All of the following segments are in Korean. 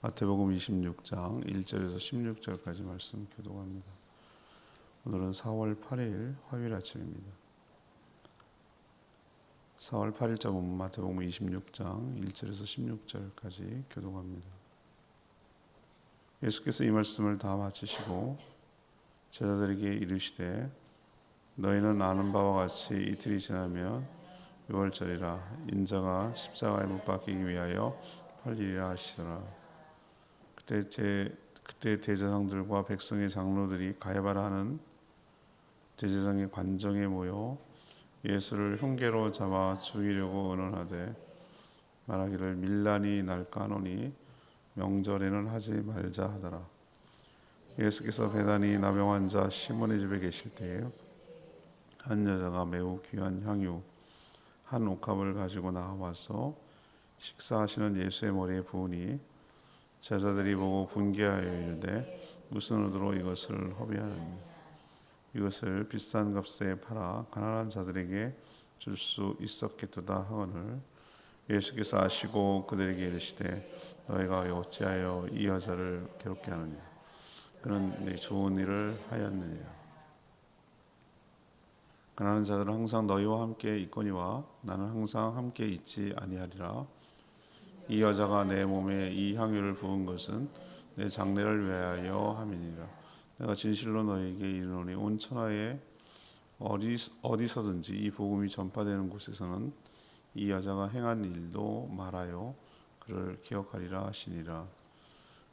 마태복음 26장 1절에서 16절까지 말씀 교독합니다. 오늘은 4월 8일 화요일 아침입니다. 4월 8일자 본문 마태복음 26장 1절에서 16절까지 교독합니다. 예수께서 이 말씀을 다 마치시고 제자들에게 이르시되 너희는 아는 바와 같이 이틀이 지나면 유월절이라 인자가 십자가에 못 박히기 위하여 팔리리라 하시더라. 그때 대제사장들과 백성의 장로들이 가야바라 하는 대제사장의 관정에 모여 예수를 흉계로 잡아 죽이려고 의논하되 말하기를 밀란이 날까 하노니 명절에는 하지 말자 하더라. 예수께서 베다니 나병 환자 시몬의 집에 계실 때에 한 여자가 매우 귀한 향유 한 옥합을 가지고 나와서 식사하시는 예수의 머리에 부으니 제자들이 보고 분개하여 이르되 무슨 의도로 이것을 허비하느냐. 이것을 비싼 값에 팔아 가난한 자들에게 줄 수 있었겠도다 하거늘 예수께서 아시고 그들에게 이르시되 너희가 어찌하여 이 여자를 괴롭게 하느냐. 그는 내 좋은 일을 하였느니라. 가난한 자들은 항상 너희와 함께 있거니와 나는 항상 함께 있지 아니하리라. 이 여자가 내 몸에 이 향유를 부은 것은 내 장례를 위하여 함이니라. 내가 진실로 너희에게 이르노니 온 천하에 어디서든지 이 복음이 전파되는 곳에서는 이 여자가 행한 일도 말하여 그를 기억하리라 하시니라.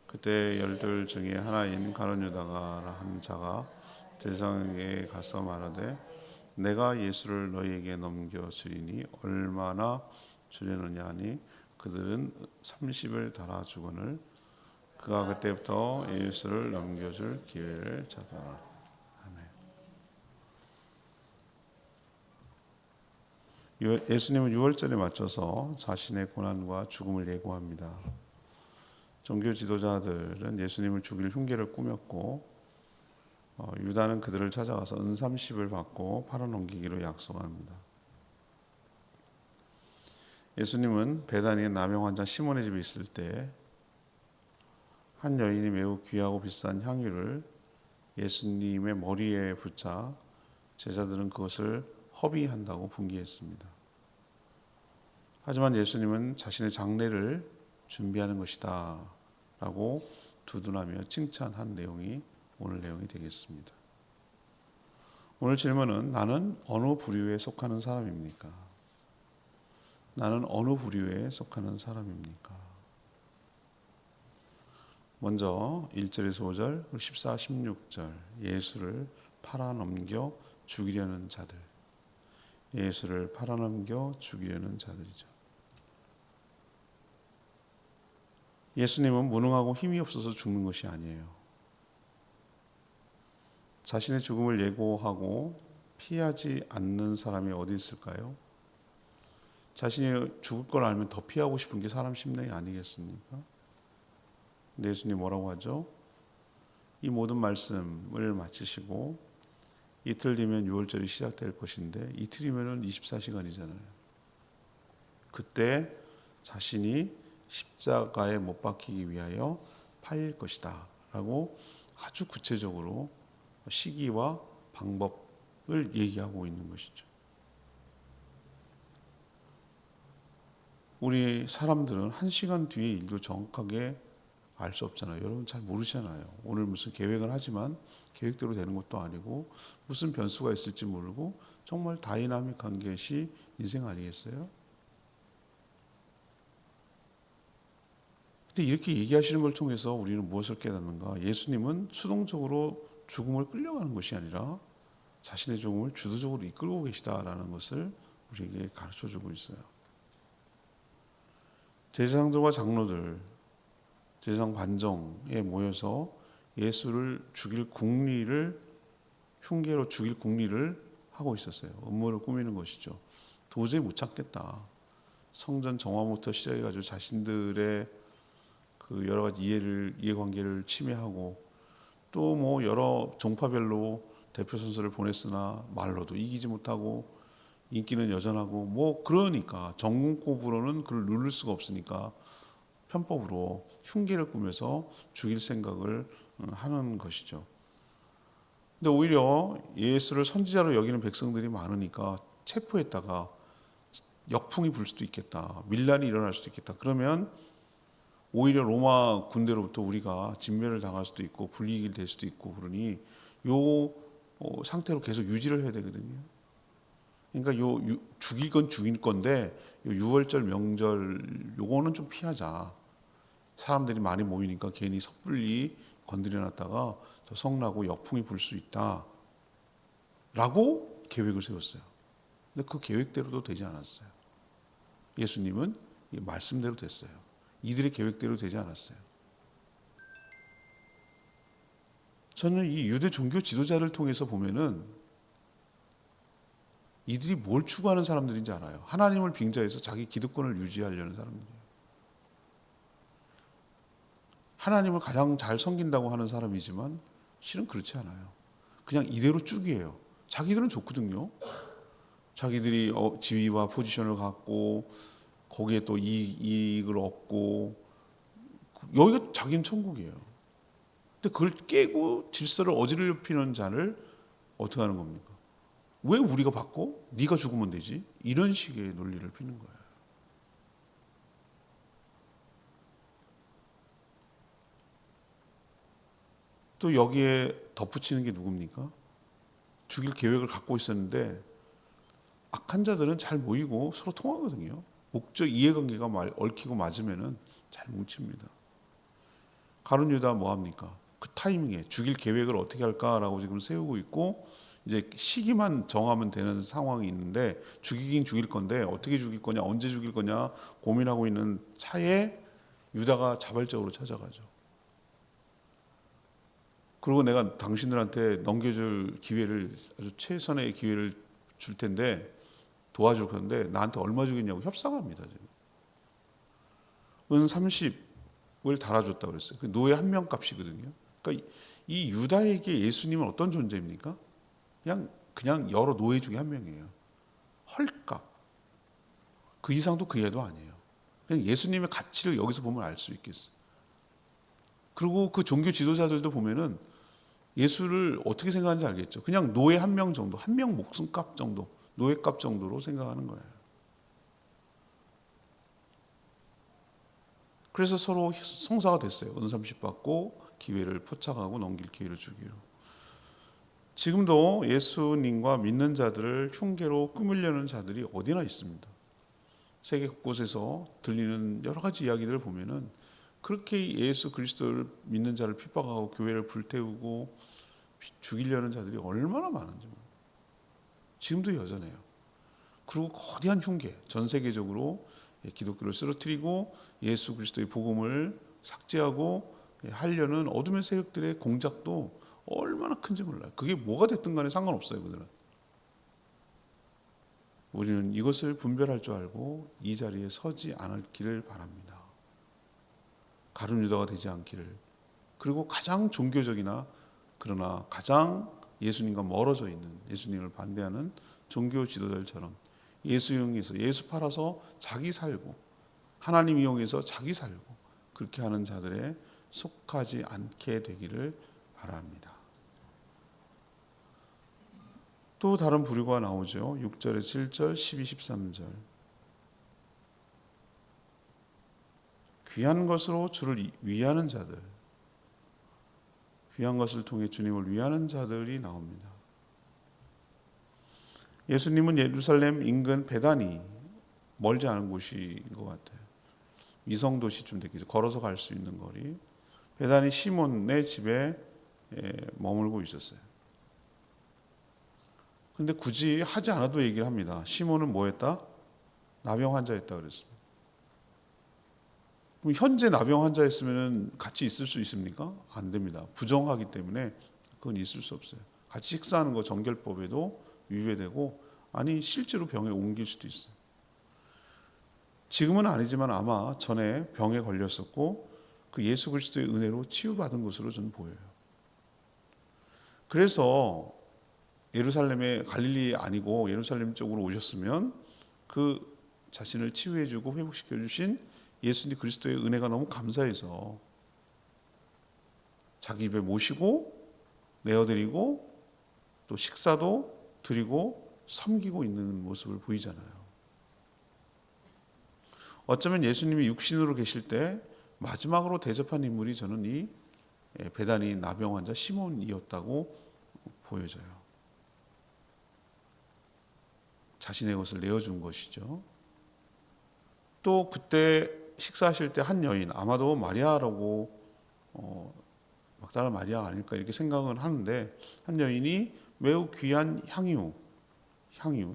그때 열둘 중에 하나인 가룟 유다가 한 자가 대제사장에게 가서 말하되 내가 예수를 너희에게 넘겨주리니 얼마나 주려느냐 하니 그들은 30을 달아 주거늘 그가 그때부터 예수를 넘겨줄 기회를 찾아라. 아멘. 예수님은 유월절에 맞춰서 자신의 고난과 죽음을 예고합니다. 종교 지도자들은 예수님을 죽일 흉계를 꾸몄고 유다는 그들을 찾아가서 은 30을 받고 팔아넘기기로 약속합니다. 예수님은 베다니의 나병 환자 시몬의 집에 있을 때 한 여인이 매우 귀하고 비싼 향유를 예수님의 머리에 붓자 제자들은 그것을 허비한다고 분개했습니다. 하지만 예수님은 자신의 장례를 준비하는 것이다 라고 두둔하며 칭찬한 내용이 오늘 내용이 되겠습니다. 오늘 질문은 나는 어느 부류에 속하는 사람입니까? 나는 어느 부류에 속하는 사람입니까? 먼저 1절에서 5절, 14, 16절 예수를 팔아넘겨 죽이려는 자들, 예수를 팔아넘겨 죽이려는 자들이죠. 예수님은 무능하고 힘이 없어서 죽는 것이 아니에요. 자신의 죽음을 예고하고 피하지 않는 사람이 어디 있을까요? 자신이 죽을 걸 알면 더 피하고 싶은 게 사람 심령이 아니겠습니까? 근데 예수님 뭐라고 하죠? 이 모든 말씀을 마치시고 이틀 뒤면 유월절이 시작될 것인데 이틀이면 24시간이잖아요. 그때 자신이 십자가에 못 박히기 위하여 팔릴 것이다 라고 아주 구체적으로 시기와 방법을 얘기하고 있는 것이죠. 우리 사람들은 1시간 뒤의 일도 정확하게 알 수 없잖아요. 여러분 잘 모르잖아요. 오늘 무슨 계획을 하지만 계획대로 되는 것도 아니고 무슨 변수가 있을지 모르고 정말 다이나믹한 것이 인생 아니겠어요? 근데 이렇게 얘기하시는 걸 통해서 우리는 무엇을 깨닫는가? 예수님은 수동적으로 죽음을 끌려가는 것이 아니라 자신의 죽음을 주도적으로 이끌고 계시다라는 것을 우리에게 가르쳐주고 있어요. 제사장들과 장로들, 제사장 관정에 모여서 예수를 죽일 궁리를 흉계로 죽일 궁리를 하고 있었어요. 음모를 꾸미는 것이죠. 도저히 못 참겠다. 성전 정화부터 시작해가지고 자신들의 그 여러 가지 이해관계를 침해하고 또 뭐 여러 종파별로 대표 선수를 보냈으나 말로도 이기지 못하고 인기는 여전하고 뭐 그러니까 전공법으로는 그를 누를 수가 없으니까 편법으로 흉계를 꾸며서 죽일 생각을 하는 것이죠. 근데 오히려 예수를 선지자로 여기는 백성들이 많으니까 체포했다가 역풍이 불 수도 있겠다, 밀란이 일어날 수도 있겠다. 그러면 오히려 로마 군대로부터 우리가 진멸을 당할 수도 있고 불이익이 될 수도 있고, 그러니 요 상태로 계속 유지를 해야 되거든요. 그러니까 죽일 건 죽일 건데 요 6월절 명절 요거는 좀 피하자. 사람들이 많이 모이니까 괜히 섣불리 건드려놨다가 더 성나고 역풍이 불 수 있다 라고 계획을 세웠어요. 근데 그 계획대로도 되지 않았어요. 예수님은 말씀대로 됐어요. 이들의 계획대로 되지 않았어요. 저는 이 유대 종교 지도자를 통해서 보면은 이들이 뭘 추구하는 사람들인지 알아요. 하나님을 빙자해서 자기 기득권을 유지하려는 사람들이에요. 하나님을 가장 잘 섬긴다고 하는 사람이지만 실은 그렇지 않아요. 그냥 이대로 쭉이에요. 자기들은 좋거든요. 자기들이 지위와 포지션을 갖고 거기에 또 이익을 얻고, 여기가 자기는 천국이에요. 근데 그걸 깨고 질서를 어지럽히는 자를 어떻게 하는 겁니까? 왜 우리가 받고 네가 죽으면 되지? 이런 식의 논리를 피는 거예요. 또 여기에 덧붙이는 게 누굽니까? 죽일 계획을 갖고 있었는데 악한 자들은 잘 모이고 서로 통하거든요. 목적 이해관계가 얽히고 맞으면은 잘 뭉칩니다. 가룟 유다 뭐 합니까? 그 타이밍에 죽일 계획을 어떻게 할까라고 지금 세우고 있고, 이제 시기만 정하면 되는 상황이 있는데 죽이긴 죽일 건데 어떻게 죽일 거냐, 언제 죽일 거냐 고민하고 있는 차에 유다가 자발적으로 찾아가죠. 그리고 내가 당신들한테 넘겨줄 기회를, 아주 최선의 기회를 줄 텐데 도와줄 건데 나한테 얼마 주겠냐고 협상합니다. 지금. 은 30을 달아줬다고 그랬어요. 그 노예 한 명 값이거든요. 그러니까 이 유다에게 예수님은 어떤 존재입니까? 그냥 여러 노예 중에 한 명이에요. 헐값. 그 이상도 그 이하도 아니에요. 그냥 예수님의 가치를 여기서 보면 알 수 있겠어요. 그리고 그 종교 지도자들도 보면은 예수를 어떻게 생각하는지 알겠죠. 그냥 노예 한 명 정도, 한 명 목숨값 정도, 노예값 정도로 생각하는 거예요. 그래서 서로 성사가 됐어요. 은삼십 받고 기회를 포착하고 넘길 기회를 주기로. 지금도 예수님과 믿는 자들을 흉계로 꾸미려는 자들이 어디나 있습니다. 세계 곳곳에서 들리는 여러 가지 이야기들을 보면은 그렇게 예수 그리스도를 믿는 자를 핍박하고 교회를 불태우고 죽이려는 자들이 얼마나 많은지 지금도 여전해요. 그리고 거대한 흉계, 전 세계적으로 기독교를 쓰러뜨리고 예수 그리스도의 복음을 삭제하고 하려는 어둠의 세력들의 공작도 얼마나 큰지 몰라요. 그게 뭐가 됐든 간에 상관없어요. 그들은. 우리는 이것을 분별할 줄 알고 이 자리에 서지 않기를 바랍니다. 가룟 유다가 되지 않기를. 그리고 가장 종교적이나 그러나 가장 예수님과 멀어져 있는, 예수님을 반대하는 종교 지도자들처럼 예수 이용해서, 예수 팔아서 자기 살고 하나님 이용해서 자기 살고 그렇게 하는 자들에 속하지 않게 되기를 바랍니다. 또 다른 부류가 나오죠. 6절에 7절, 12, 13절. 귀한 것으로 주를 위하는 자들, 귀한 것을 통해 주님을 위하는 자들이 나옵니다. 예수님은 예루살렘 인근 베다니, 멀지 않은 곳인 것 같아요. 위성도시쯤 됐겠죠. 걸어서 갈 수 있는 거리. 베다니 시몬의 집에 머물고 있었어요. 그런데 굳이 하지 않아도 얘기를 합니다. 시몬은 뭐 했다? 나병 환자였다 그랬습니다. 그럼 현재 나병 환자였으면 같이 있을 수 있습니까? 안 됩니다. 부정하기 때문에 그건 있을 수 없어요. 같이 식사하는 거 정결법에도 위배되고, 아니 실제로 병에 옮길 수도 있어요. 지금은 아니지만 아마 전에 병에 걸렸었고 그 예수 그리스도의 은혜로 치유받은 것으로 저는 보여요. 그래서 예루살렘에, 갈릴리 아니고 예루살렘 쪽으로 오셨으면 그 자신을 치유해주고 회복시켜주신 예수님 그리스도의 은혜가 너무 감사해서 자기 입에 모시고 내어드리고 또 식사도 드리고 섬기고 있는 모습을 보이잖아요. 어쩌면 예수님이 육신으로 계실 때 마지막으로 대접한 인물이 저는 이 베다니 나병 환자 시몬이었다고 보여져요. 자신의 것을 내어준 것이죠. 또 그때 식사하실 때 한 여인, 아마도 마리아라고 막달라 마리아 아닐까 이렇게 생각은 하는데, 한 여인이 매우 귀한 향유,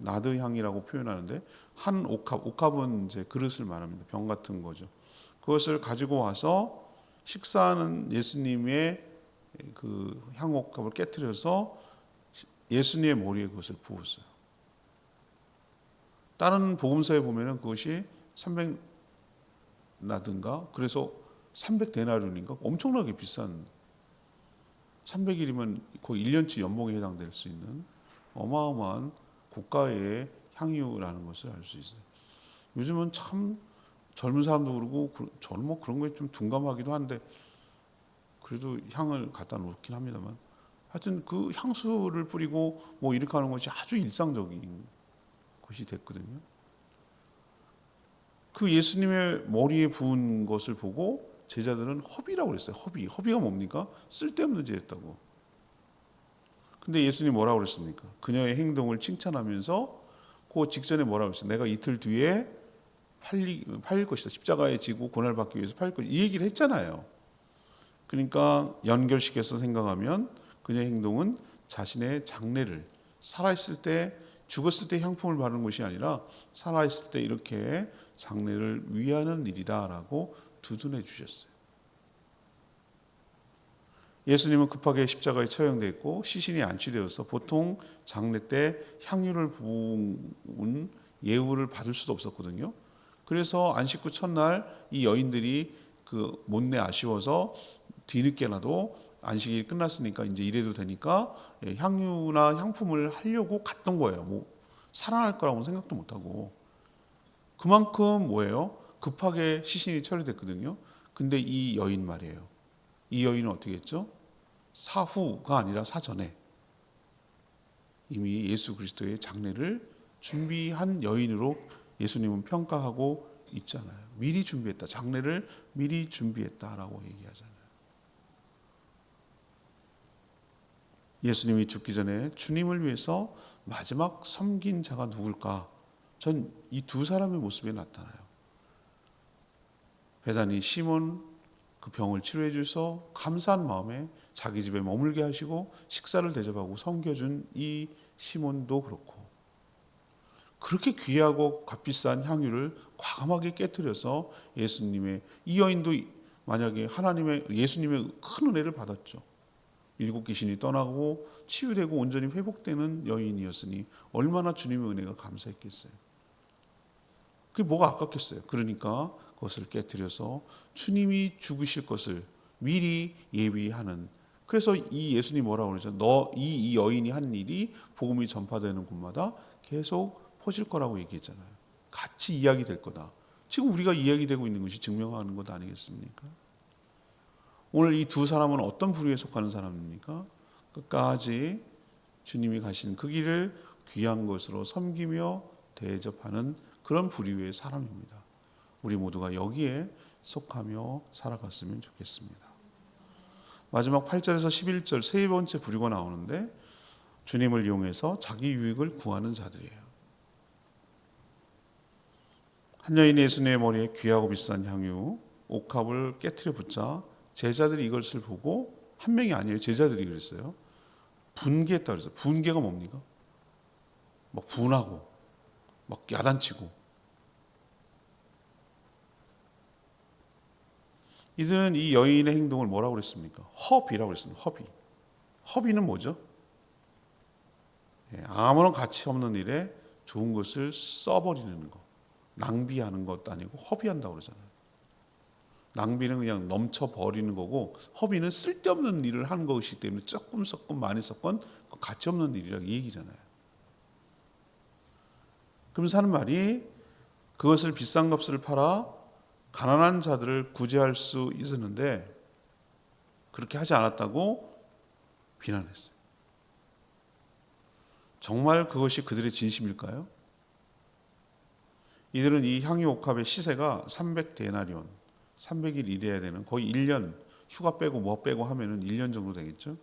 나드 향이라고 표현하는데, 한 옥합은 이제 그릇을 말합니다. 병 같은 거죠. 그것을 가지고 와서 식사하는 예수님의 그 향옥합을 깨트려서 예수님의 머리에 그것을 부었어요. 다른 복음서에 보면은 그것이 300나든가 그래서 300데나리온인가 엄청나게 비싼, 300일이면 거의 1년치 연봉에 해당될 수 있는 어마어마한 고가의 향유라는 것을 알 수 있어요. 요즘은 참 젊은 사람도 그러고 저는 뭐 그런 거에 좀 둔감하기도 한데 그래도 향을 갖다 놓긴 합니다만, 하여튼 그 향수를 뿌리고 뭐 이렇게 하는 것이 아주 일상적인 것이 됐거든요. 그 예수님의 머리에 부은 것을 보고 제자들은 허비라고 그랬어요. 허비가 뭡니까? 쓸데없는 짓했다고. 근데 예수님이 뭐라고 그랬습니까? 그녀의 행동을 칭찬하면서 그 직전에 뭐라고 그랬어요? 내가 이틀 뒤에 팔릴 것이다. 십자가에 지고 고난을 받기 위해서 팔릴 것이다. 이 얘기를 했잖아요. 그러니까 연결시켜서 생각하면 그녀의 행동은 자신의 장래를, 살아있을 때, 죽었을 때 향품을 바르는 것이 아니라 살아있을 때 이렇게 장래를 위하는 일이다라고 두둔해 주셨어요. 예수님은 급하게 십자가에 처형되어 있고 시신이 안치되어서 보통 장례 때 향유를 부은 예우를 받을 수도 없었거든요. 그래서 안식 후 첫날 이 여인들이 그 못내 아쉬워서 뒤늦게라도 안식이 끝났으니까 이제 이래도 되니까 향유나 향품을 하려고 갔던 거예요. 뭐 살아날 거라고 생각도 못하고. 그만큼 뭐예요? 급하게 시신이 처리됐거든요. 근데 이 여인 말이에요. 이 여인은 어떻게 했죠? 사후가 아니라 사전에 이미 예수 그리스도의 장례를 준비한 여인으로 예수님은 평가하고 있잖아요. 미리 준비했다. 장례를 미리 준비했다라고 얘기하잖아요. 예수님이 죽기 전에 주님을 위해서 마지막 섬긴 자가 누굴까? 전 이 두 사람의 모습에 나타나요. 베다니 시몬, 그 병을 치료해 주셔서 감사한 마음에 자기 집에 머물게 하시고 식사를 대접하고 섬겨준 이 시몬도 그렇고, 그렇게 귀하고 값비싼 향유를 과감하게 깨뜨려서 예수님의, 이 여인도 만약에 예수님의 큰 은혜를 받았죠. 7 귀신이 떠나고 치유되고 온전히 회복되는 여인이었으니 얼마나 주님의 은혜가 감사했겠어요. 그게 뭐가 아깝겠어요. 그러니까 그것을 깨뜨려서 주님이 죽으실 것을 미리 예비하는. 그래서 이 예수님이 뭐라고 그러죠? 이 여인이 한 일이 복음이 전파되는 곳마다 계속 퍼질 거라고 얘기했잖아요. 같이 이야기될 거다. 지금 우리가 이야기되고 있는 것이 증명하는 것 아니겠습니까? 오늘 이 두 사람은 어떤 부류에 속하는 사람입니까? 끝까지 주님이 가신 그 길을 귀한 것으로 섬기며 대접하는 그런 부류의 사람입니다. 우리 모두가 여기에 속하며 살아갔으면 좋겠습니다. 마지막 8절에서 11절 세 번째 부류가 나오는데, 주님을 이용해서 자기 유익을 구하는 자들이에요. 한 여인이 예수님의 머리에 귀하고 비싼 향유 옥합을 깨트려 붓자 제자들이 이것을 보고, 한 명이 아니에요. 제자들이 그랬어요. 분개했다 그랬어요. 분개가 뭡니까? 막 분하고 막 야단치고. 이들은 이 여인의 행동을 뭐라고 그랬습니까? 허비라고 그랬습니다. 허비는 뭐죠? 아무런 가치 없는 일에 좋은 것을 써버리는 것, 낭비하는 것도 아니고 허비한다고 그러잖아요. 낭비는 그냥 넘쳐버리는 거고, 허비는 쓸데없는 일을 하는 것이기 때문에 조금 섞건 많이 섞건 가치 없는 일이라고 얘기잖아요. 그러면서 하는 말이, 그것을 비싼 값을 팔아 가난한 자들을 구제할 수 있었는데 그렇게 하지 않았다고 비난했어요. 정말 그것이 그들의 진심일까요? 이들은 이 향유 옥합의 시세가 300데나리온, 300일 일해야 되는 거의 1년, 휴가 빼고 뭐 빼고 하면은 1년 정도 되겠죠.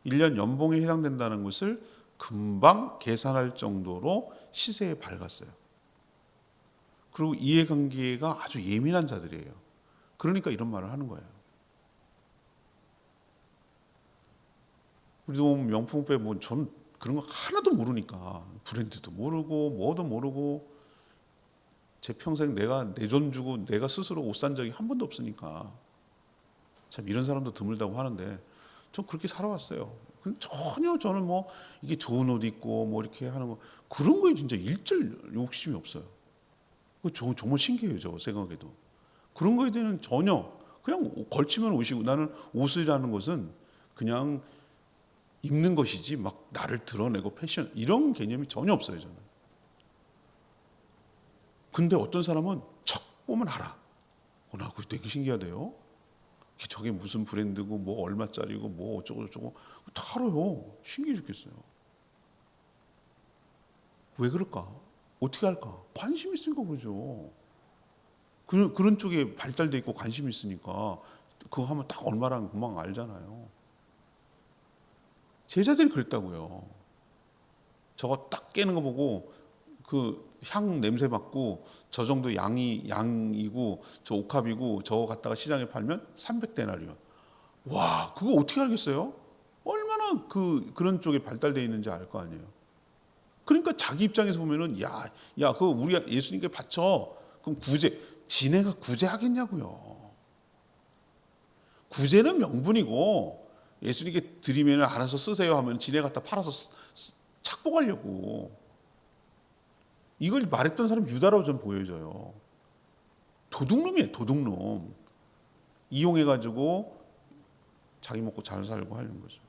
1년 연봉에 해당된다는 것을 금방 계산할 정도로 시세에 밝았어요. 그리고 이해관계가 아주 예민한 자들이에요. 그러니까 이런 말을 하는 거예요. 우리도 명품백 전 그런 거 하나도 모르니까 브랜드도 모르고 뭐도 모르고 제 평생 내가 내 돈 주고 내가 스스로 옷 산 적이 한 번도 없으니까 참 이런 사람도 드물다고 하는데 전 그렇게 살아왔어요. 전혀 저는 뭐 이게 좋은 옷 입고 뭐 이렇게 하는 거 그런 거에 진짜 일절 욕심이 없어요. 정말 신기해요. 저 생각에도 그런 거에 대해서는 전혀 그냥 걸치면 옷이고 나는 옷이라는 것은 그냥 입는 것이지 막 나를 드러내고 패션 이런 개념이 전혀 없어요. 저는. 근데 어떤 사람은 척 보면 알아. 나 그거 되게 신기하대요. 저게 무슨 브랜드고 뭐 얼마짜리고 뭐 어쩌고 저쩌고 다 알아요. 신기해 죽겠어요. 왜 그럴까? 어떻게 할까? 관심 있으니까 그러죠. 그런 쪽에 발달돼 있고 관심이 있으니까 그거 하면 딱 얼마라는 금방 알잖아요. 제자들이 그랬다고요. 저거 딱 깨는 거 보고 그 향 냄새 맡고 저 정도 양이고 저 옥합이고 저거 갖다가 시장에 팔면 300데나리온. 와, 그거 어떻게 알겠어요? 얼마나 그런 쪽에 발달되어 있는지 알 거 아니에요. 그러니까 자기 입장에서 보면은 야, 그거 우리 예수님께 바쳐. 그럼 지네가 구제하겠냐고요. 구제는 명분이고 예수님께 드리면 알아서 쓰세요 하면 지네 갖다 팔아서 착복하려고. 이걸 말했던 사람 유다라고 좀 보여져요. 도둑놈이에요, 도둑놈. 이용해가지고 자기 먹고 잘 살고 하는 거죠.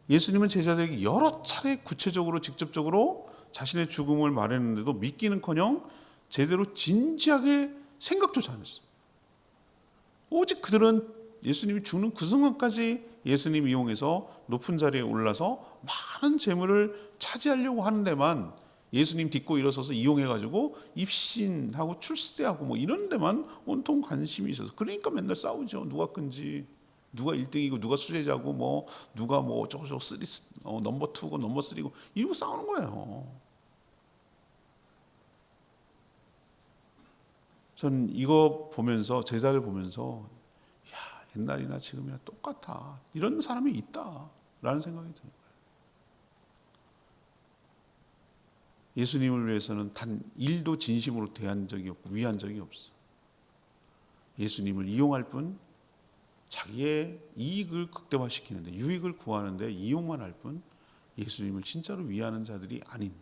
예수님은 제자들에게 여러 차례 구체적으로 직접적으로 자신의 죽음을 말했는데도 믿기는커녕 제대로 진지하게 생각조차 안 했어요. 오직 그들은 예수님이 죽는 그 순간까지 예수님 이용해서 높은 자리에 올라서 많은 재물을 차지하려고 하는 데만 예수님 딛고 일어서서 이용해가지고 입신하고 출세하고 뭐 이런 데만 온통 관심이 있어서 그러니까 맨날 싸우죠. 누가 끈지, 누가 1등이고 누가 수제자고 뭐 누가 뭐 어쩌고 넘버 2고 넘버 3고 이러고 싸우는 거예요. 전 이거 보면서 제자를 보면서 옛날이나 지금이나 똑같아. 이런 사람이 있다라는 생각이 드는 거예요. 예수님을 위해서는 단 1도 진심으로 대한 적이 없고 위한 적이 없어. 예수님을 이용할 뿐 자기의 이익을 극대화시키는데 유익을 구하는데 이용만 할 뿐 예수님을 진짜로 위하는 자들이 아닌.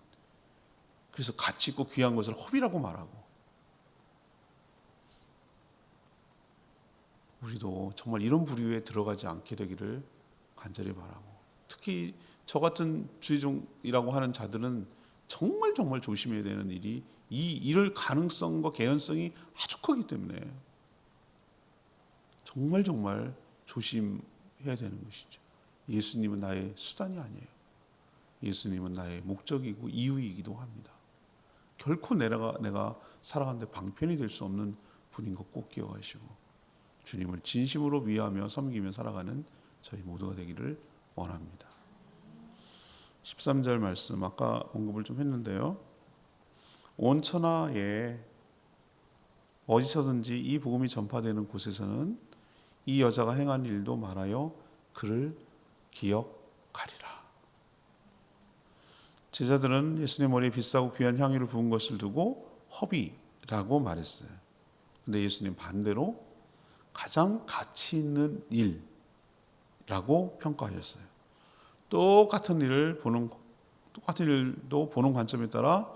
그래서 가치 있고 귀한 것을 허비라고 말하고 우리도 정말 이런 부류에 들어가지 않게 되기를 간절히 바라고 특히 저 같은 주의종이라고 하는 자들은 정말 조심해야 되는 일이 이럴 가능성과 개연성이 아주 크기 때문에 정말 조심해야 되는 것이죠. 예수님은 나의 수단이 아니에요. 예수님은 나의 목적이고 이유이기도 합니다. 결코 내가 살아가는데 방편이 될 수 없는 분인 것 꼭 기억하시고 주님을 진심으로 위하며 섬기며 살아가는 저희 모두가 되기를 원합니다. 13절 말씀 아까 언급을 좀 했는데요. 온 천하에 어디서든지 이 복음이 전파되는 곳에서는 이 여자가 행한 일도 말하여 그를 기억하리라. 제자들은 예수님의 머리에 비싸고 귀한 향유를 부은 것을 두고 허비라고 말했어요. 근데 예수님 반대로 가장 가치 있는 일이라고 평가하셨어요. 똑같은 일도 보는 관점에 따라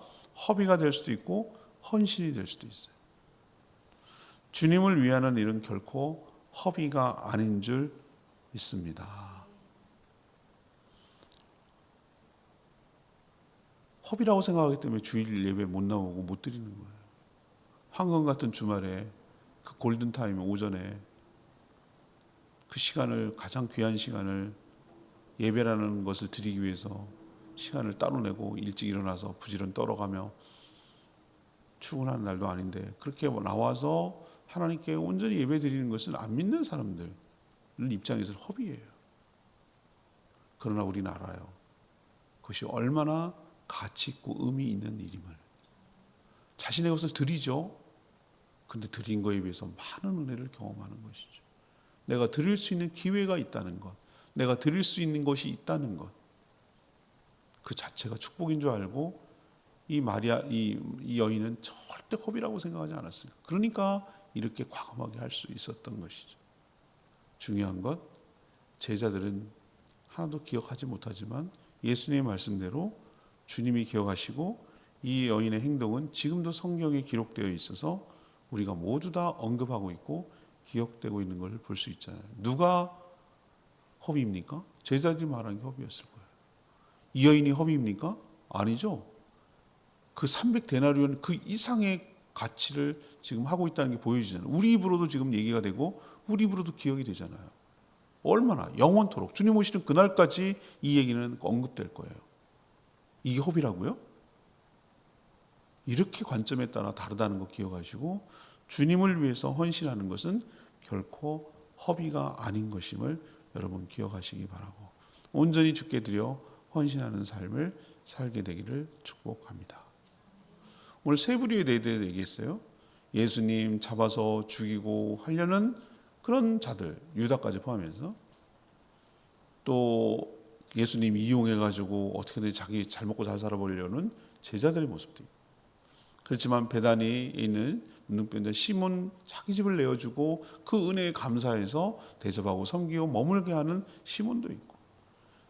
허비가 될 수도 있고 헌신이 될 수도 있어요. 주님을 위하는 일은 결코 허비가 아닌 줄 믿습니다. 허비라고 생각하기 때문에 주일 예배 못 나오고 못 드리는 거예요. 황금 같은 주말에 그 골든타임 오전에 그 시간을, 가장 귀한 시간을 예배라는 것을 드리기 위해서 시간을 따로 내고 일찍 일어나서 부지런 떨어가며 출근하는 날도 아닌데 그렇게 나와서 하나님께 온전히 예배 드리는 것은 안 믿는 사람들 입장에서는 허비예요. 그러나 우리는 알아요. 그것이 얼마나 가치 있고 의미 있는 일임을. 자신의 것을 드리죠. 근데 드린 거에 비해서 많은 은혜를 경험하는 것이죠. 내가 드릴 수 있는 기회가 있다는 것, 내가 드릴 수 있는 것이 있다는 것, 그 자체가 축복인 줄 알고 이 여인은 절대 허비라고 생각하지 않았습니다. 그러니까 이렇게 과감하게 할 수 있었던 것이죠. 중요한 것, 제자들은 하나도 기억하지 못하지만 예수님의 말씀대로 주님이 기억하시고 이 여인의 행동은 지금도 성경에 기록되어 있어서 우리가 모두 다 언급하고 있고 기억되고 있는 걸 볼 수 있잖아요. 누가 허비입니까? 제자들이 말한 게 허비였을 거예요. 이 여인이 허비입니까? 아니죠. 그 300데나리온 그 이상의 가치를 지금 하고 있다는 게 보여지잖아요. 우리 입으로도 지금 얘기가 되고 우리 입으로도 기억이 되잖아요. 얼마나 영원토록 주님 오시는 그날까지 이 얘기는 언급될 거예요. 이게 허비라고요? 이렇게 관점에 따라 다르다는 거 기억하시고 주님을 위해서 헌신하는 것은 결코 허비가 아닌 것임을 여러분 기억하시기 바라고 온전히 주께 드려 헌신하는 삶을 살게 되기를 축복합니다. 오늘 세 부류에 대해 얘기했어요. 예수님 잡아서 죽이고 하려는 그런 자들, 유다까지 포함해서 또 예수님 이용해가지고 어떻게든 자기 잘 먹고 잘 살아보려는 제자들의 모습도 있고 그렇지만 베다니에 있는 문둥병자 시몬 자기 집을 내어주고 그 은혜에 감사해서 대접하고 섬기고 머물게 하는 시몬도 있고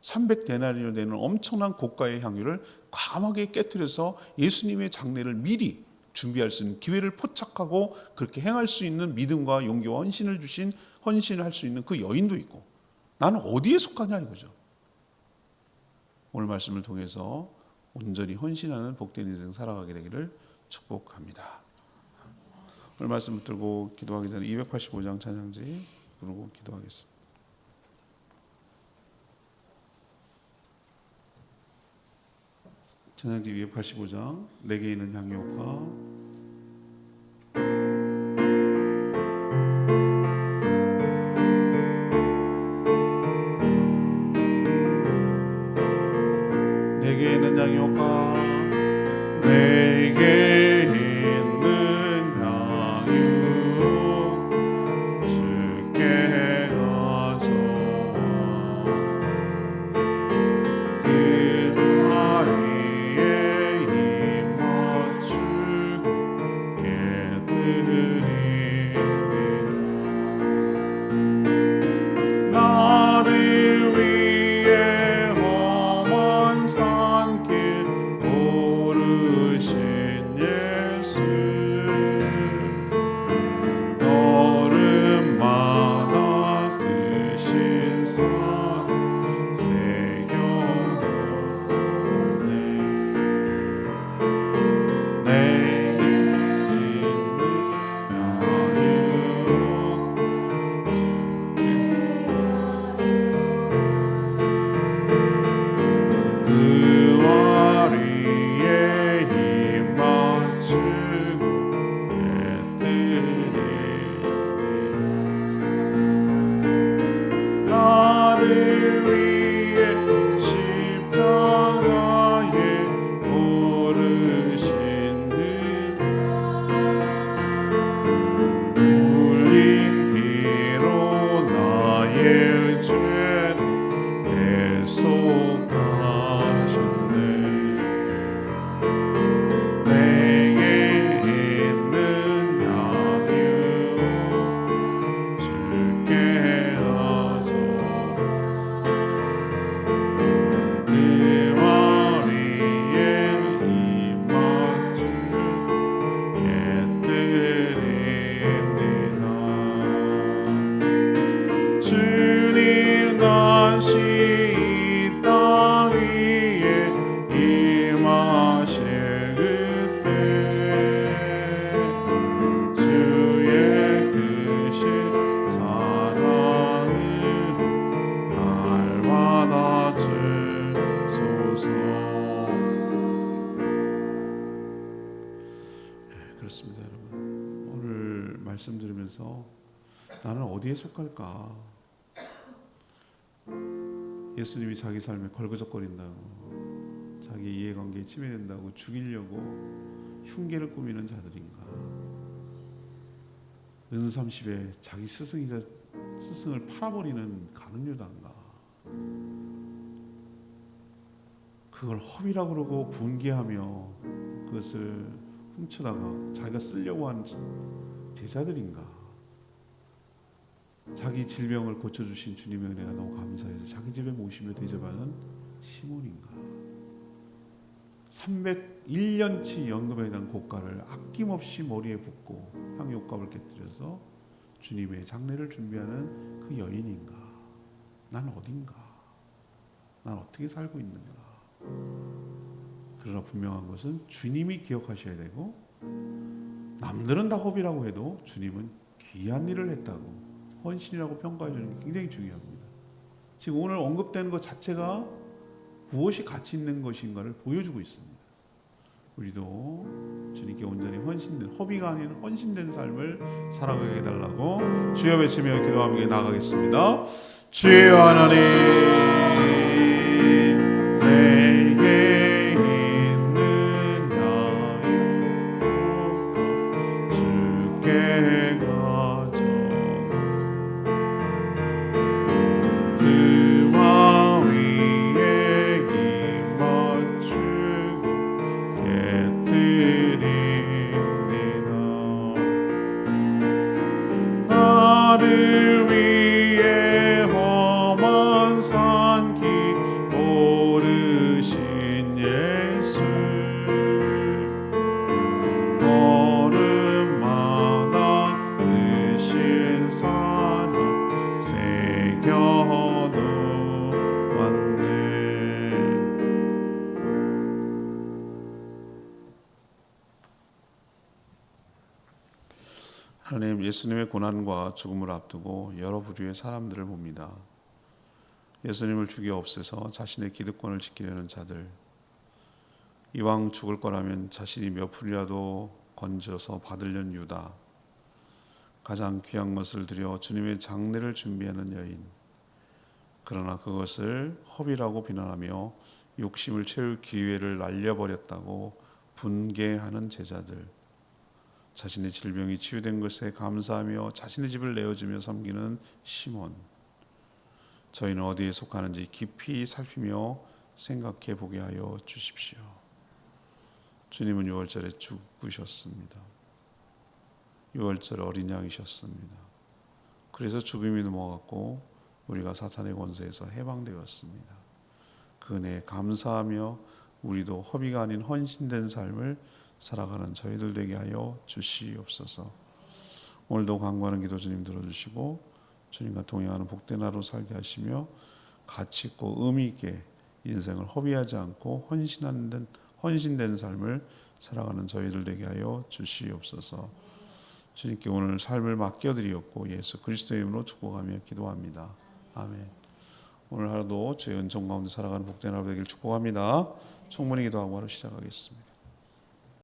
300데나리온 되는 엄청난 고가의 향유를 과감하게 깨뜨려서 예수님의 장례를 미리 준비할 수 있는 기회를 포착하고 그렇게 행할 수 있는 믿음과 용기와 헌신을 주신 헌신을 할 수 있는 그 여인도 있고 나는 어디에 속하냐 이거죠. 오늘 말씀을 통해서 온전히 헌신하는 복된 인생 살아가게 되기를 축복합니다. 오늘 말씀 붙들고 기도하기 전에 285장 찬양지 부르고 기도하겠습니다. 찬양지 285장 내게 있는 향유가 내게 있는 향유가 내게 있는 향유 주께 가져와 그 다리에 힘 맞추고 속에서 나는 어디에 속할까? 예수님이 자기 삶에 걸그적거린다고, 자기 이해관계에 침해된다고 죽이려고 흉계를 꾸미는 자들인가? 은삼십에 자기 스승을 팔아버리는 가룟 유다인가? 그걸 허비라고 그러고 분개하며 그것을 훔쳐다가 자기가 쓰려고 하는 제자들인가? 자기 질병을 고쳐주신 주님의 은혜가 너무 감사해서 자기 집에 모시며 대접하는 시몬인가? 301년치 연금에 대한 고가를 아낌없이 머리에 붓고 향유옥값을 곁들여서 주님의 장례를 준비하는 그 여인인가? 난 어딘가? 난 어떻게 살고 있는가? 그러나 분명한 것은 주님이 기억하셔야 되고, 남들은 다 허비라고 해도 주님은 귀한 일을 했다고, 헌신이라고 평가해 주는 게 굉장히 중요합니다. 지금 오늘 언급되는 것 자체가 무엇이 가치 있는 것인가를 보여주고 있습니다. 우리도 주님께 온전히 헌신된, 허비가 아닌 헌신된 삶을 살아가게 해달라고 주여 외치며 기도하며 나가겠습니다. 주여 하나님, 내게 있는 야유 주께 가져 그와 위에 힘 맞추고 깨뜨리리라. 나를 위해 험한 산길 오르신 예수, 걸음마다 크신 사랑 새겨놓았네. 하나님, 예수님의 고난과 죽음을 앞두고 여러 부류의 사람들을 봅니다. 예수님을 죽여 없애서 자신의 기득권을 지키려는 자들, 이왕 죽을 거라면 자신이 몇 풀이라도 건져서 받으려는 유다, 가장 귀한 것을 들여 주님의 장례를 준비하는 여인, 그러나 그것을 허비라고 비난하며 욕심을 채울 기회를 날려버렸다고 분개하는 제자들, 자신의 질병이 치유된 것에 감사하며 자신의 집을 내어주며 섬기는 시몬, 저희는 어디에 속하는지 깊이 살피며 생각해 보게 하여 주십시오. 주님은 6월절에 죽으셨습니다. 6월절 어린 양이셨습니다. 그래서 죽음이 넘어갔고 우리가 사탄의 권세에서 해방되었습니다. 그 은혜에 감사하며 우리도 허비가 아닌 헌신된 삶을 살아가는 저희들 되게 하여 주시옵소서. 오늘도 간구하는 기도 주님 들어주시고 주님과 동행하는 복된 하루 살게 하시며 가치 있고 의미 있게 인생을 허비하지 않고 헌신된 삶을 살아가는 저희들 되게 하여 주시옵소서. 주님께 오늘 삶을 맡겨드리었고 예수 그리스도의 이름으로 축복하며 기도합니다. 아멘. 오늘 하루도 주의 은총 가운데 살아가는 복된 하루 되길 축복합니다. 충분히 기도하고 하루 시작하겠습니다.